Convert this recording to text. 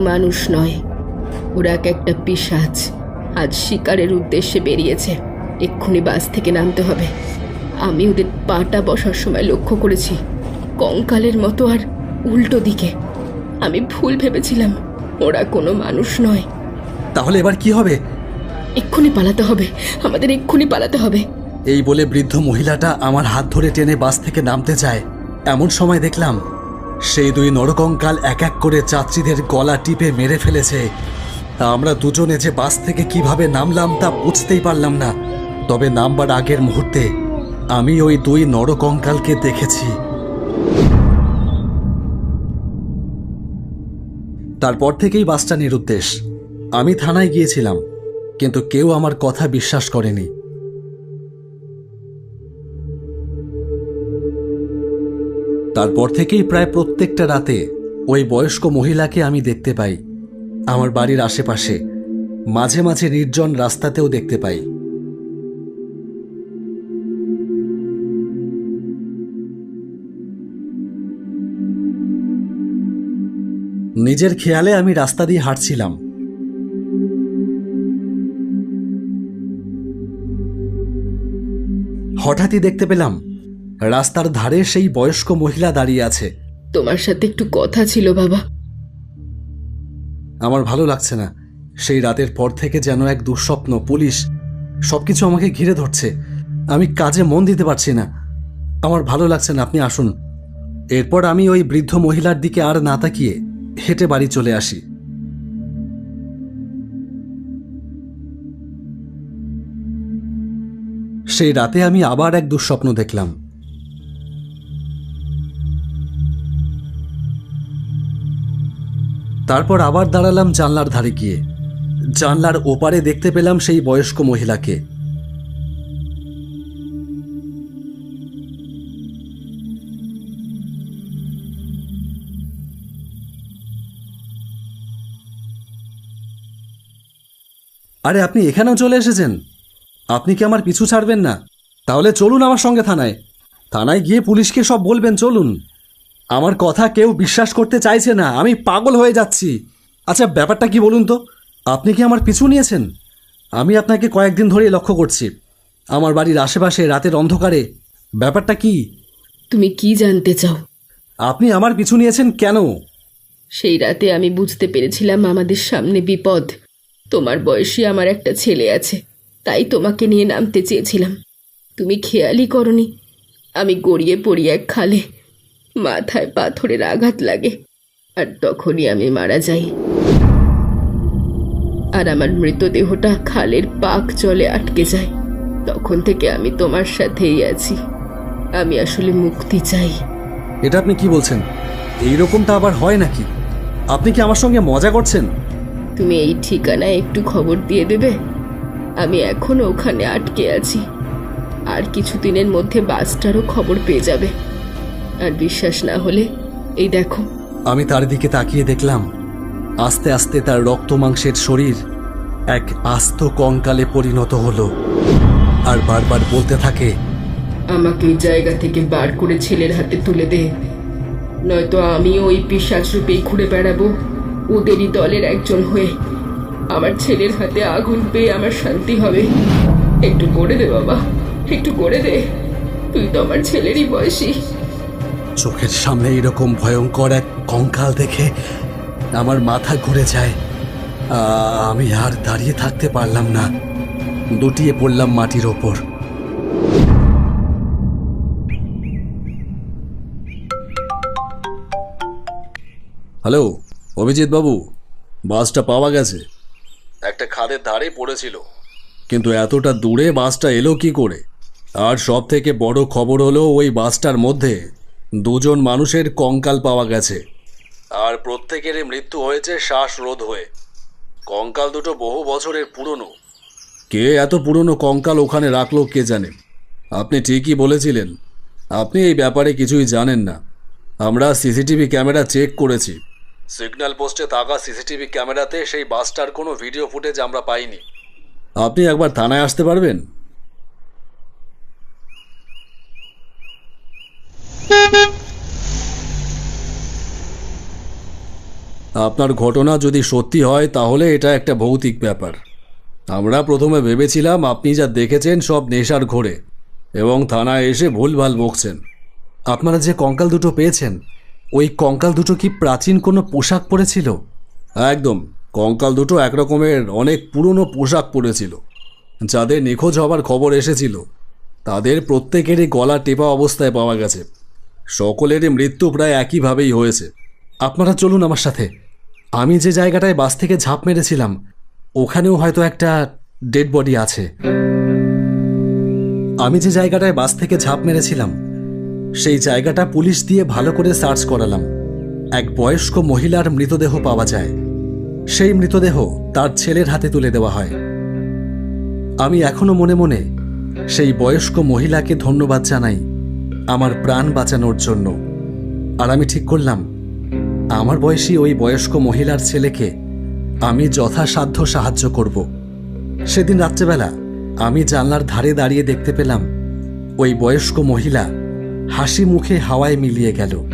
মানুষ নয়, ওরা একটা পিশাচ। আজ শিকারের উদ্দেশ্যে বেরিয়েছে। এক্ষুনি বাস থেকে নামতে হবে। আমি ওদের পাটা বসার সময় লক্ষ্য করেছি, কঙ্কালের মতো আর উল্টো দিকে। আমি ভুল ভেবেছিলাম, ওরা কোনো মানুষ নয়। তাহলে এবার কি হবে? এক্ষুনি পালাতে হবে, আমাদের এক্ষুনি পালাতে হবে। এই বলে বৃদ্ধ মহিলাটা আমার হাত ধরে টেনে বাস থেকে নামতে যায়। এমন সময় দেখলাম সেই দুই নরকঙ্কাল এক এক করে যাত্রীদের গলা টিপে মেরে ফেলেছে। আমরা দুজনে যে বাস থেকে কিভাবে নামলাম তা বুঝতেই পারলাম না। তবে নামবার আগের মুহূর্তে আমি ওই দুই নরকঙ্কালকে দেখেছি। তারপর থেকেই বাসটা নিরুদ্দেশ। আমি থানায় গিয়েছিলাম, কিন্তু কেউ আমার কথা বিশ্বাস করেনি। তারপর থেকেই প্রায় প্রত্যেকটা রাতে ওই বয়স্ক মহিলাকে আমি দেখতে পাই। আমার বাড়ির আশেপাশে, মাঝে মাঝে নির্জন রাস্তাতেও দেখতে পাই। নিজের খেয়ালে আমি রাস্তা দিয়ে হাঁটছিলাম। হঠাৎই দেখতে পেলাম রাস্তার ধারে সেই বয়স্ক মহিলা দাঁড়িয়ে আছে। তোমার সাথে একটু কথা ছিল বাবা। আমার ভালো লাগছে না। সেই রাতের পর থেকে যেন এক দুঃস্বপ্ন, পুলিশ, সবকিছু আমাকে ঘিরে ধরছে। আমি কাজে মন দিতে পারছি না। আমার ভালো লাগছে না, আপনি আসুন। এরপর আমি ওই বৃদ্ধ মহিলার দিকে আর না তাকিয়ে হেঁটে বাড়ি চলে আসি। সেই রাতে আমি আবার এক দুঃস্বপ্ন দেখলাম। তারপর আবার দাঁড়ালাম জানলার ধারে গিয়ে। জানলার ওপারে দেখতে পেলাম সেই বয়স্ক মহিলাকে। আরে, আপনি এখানেও চলে এসেছেন? আপনি কি আমার পিছু ছাড়বেন না? তাহলে চলুন আমার সঙ্গে থানায়। থানায় গিয়ে পুলিশকে সব বলবেন, চলুন। আমার কথা কেউ বিশ্বাস করতে চাইছে না, আমি পাগল হয়ে যাচ্ছি। আচ্ছা, ব্যাপারটা কি বলুন তো? আপনি কি আমার পিছু নিয়েছেন? আমি আপনাকে কয়েকদিন ধরেই লক্ষ্য করছি আমার বাড়ির আশেপাশে রাতের অন্ধকারে। ব্যাপারটা কি? তুমি কি জানতে চাও? আপনি আমার পিছু নিয়েছেন কেন? সেই রাতে আমি বুঝতে পেরেছিলাম আমাদের সামনে বিপদ। তোমার বয়সী আমার একটা ছেলে আছে, তাই তোমাকে নিয়ে নামতে চেয়েছিলাম। তুমি খেয়ালই করনি, আমি গড়িয়ে পড়ি এক খালে। মাথায় পাথরের আঘাত লাগে, আর তখনই আমি মারা যাই। আর আমার মৃতদেহটা খালের পাক জলে আটকে যায়। তখন থেকে আমি তোমার সাথেই আছি। আমি আসলে মুক্তি চাই। এটা আপনি কি বলছেন? এইরকমটা আবার হয় নাকি? আপনি কি আমার সঙ্গে মজা করছেন? তুমি এই ঠিকানায় একটু খবর দিয়ে দেবে? আমি এখনো ওখানে আটকে আছি। আর কিছুদিনের মধ্যে বাসটারও খবর পেয়ে যাবে। আর বিশ্বাস না হলে এই দেখো। আমি তার দিকে তাকিয়ে দেখলাম আস্তে আস্তে তার রক্ত মাংসের শরীর এক আস্ত কঙ্কালে পরিণত হলো, আর বারবার বলতে থাকে, আমাকে এই জায়গা থেকে বার করে ছেলের হাতে তুলে দে, নয়তো আমি ওই পিশাচ রূপেই ঘুরে বেড়াবো ওদেরই দলের একজন হয়ে। আমার ছেলের হাতে আগুন পেয়ে আমার শান্তি হবে। একটু করে দে বাবা, একটু করে দে। তুই তো আমার ছেলেরই বয়সী। চোখের সামনে এরকম ভয়ঙ্কর এক কঙ্কাল দেখে আমার মাথা ঘুরে যায়। আমি আর দাঁড়িয়ে থাকতে পারলাম না, দুটিয়ে পড়লাম মাটির ওপর। হ্যালো অভিজিৎ বাবু, বাসটা পাওয়া গেছে। একটা খাদের ধারে পড়েছিল, কিন্তু এতটা দূরে বাসটা এলো কি করে? আর সব থেকে বড় খবর হলো ওই বাসটার মধ্যে দুজন মানুষের কঙ্কাল পাওয়া গেছে, আর প্রত্যেকেরই মৃত্যু হয়েছে শ্বাসরোধ হয়ে। কঙ্কাল দুটো বহু বছরের পুরনো। কে এত পুরনো কঙ্কাল ওখানে রাখলো কে জানে। আপনি ঠিকই বলেছিলেন, আপনি এই ব্যাপারে কিছুই জানেন না। আমরা সিসিটিভি ক্যামেরা চেক করেছি। সিগন্যাল পোস্টে থাকা সিসিটিভি ক্যামেরাতে সেই বাসটার কোনো ভিডিও ফুটেজ আমরা পাইনি। আপনি একবার থানায় আসতে পারবেন? আপনার ঘটনা যদি সত্যি হয় তাহলে এটা একটা ভৌতিক ব্যাপার। আমরা প্রথমে ভেবেছিলাম আপনি যা দেখেছেন সব নেশার ঘোরে এবং থানায় এসে ভুলভাল বকছেন। আপনারা যে কঙ্কাল দুটো পেয়েছেন, ওই কঙ্কাল দুটো কি প্রাচীন কোনো পোশাক পরেছিল? একদম, কঙ্কাল দুটো একরকমের অনেক পুরনো পোশাক পরেছিল। যাদের নিখোঁজ হবার খবর এসেছিল তাদের প্রত্যেকেরই গলা টেপা অবস্থায় পাওয়া গেছে। সকলেরই মৃত্যু প্রায় একইভাবেই হয়েছে। আপনারা চলুন আমার সাথে। আমি যে জায়গাটায় বাস থেকে ঝাঁপ মেরেছিলাম ওখানেও হয়তো একটা ডেড বডি আছে। আমি যে জায়গাটায় বাস থেকে ঝাঁপ মেরেছিলাম সেই জায়গাটা পুলিশ দিয়ে ভালো করে সার্চ করালাম। এক বয়স্ক মহিলার মৃতদেহ পাওয়া যায়। সেই মৃতদেহ তার ছেলের হাতে তুলে দেওয়া হয়। আমি এখনো মনে মনে সেই বয়স্ক মহিলাকে ধন্যবাদ জানাই আমার প্রাণ বাঁচানোর জন্য। আর আমি ঠিক করলাম আমার বয়সী ওই বয়স্ক মহিলার ছেলেকে আমি যথাসাধ্য সাহায্য করব। সেদিন রাত্রেবেলা আমি জানলার ধারে দাঁড়িয়ে দেখতে পেলাম ওই বয়স্ক মহিলা হাসি মুখে হাওয়ায় মিলিয়ে গেল।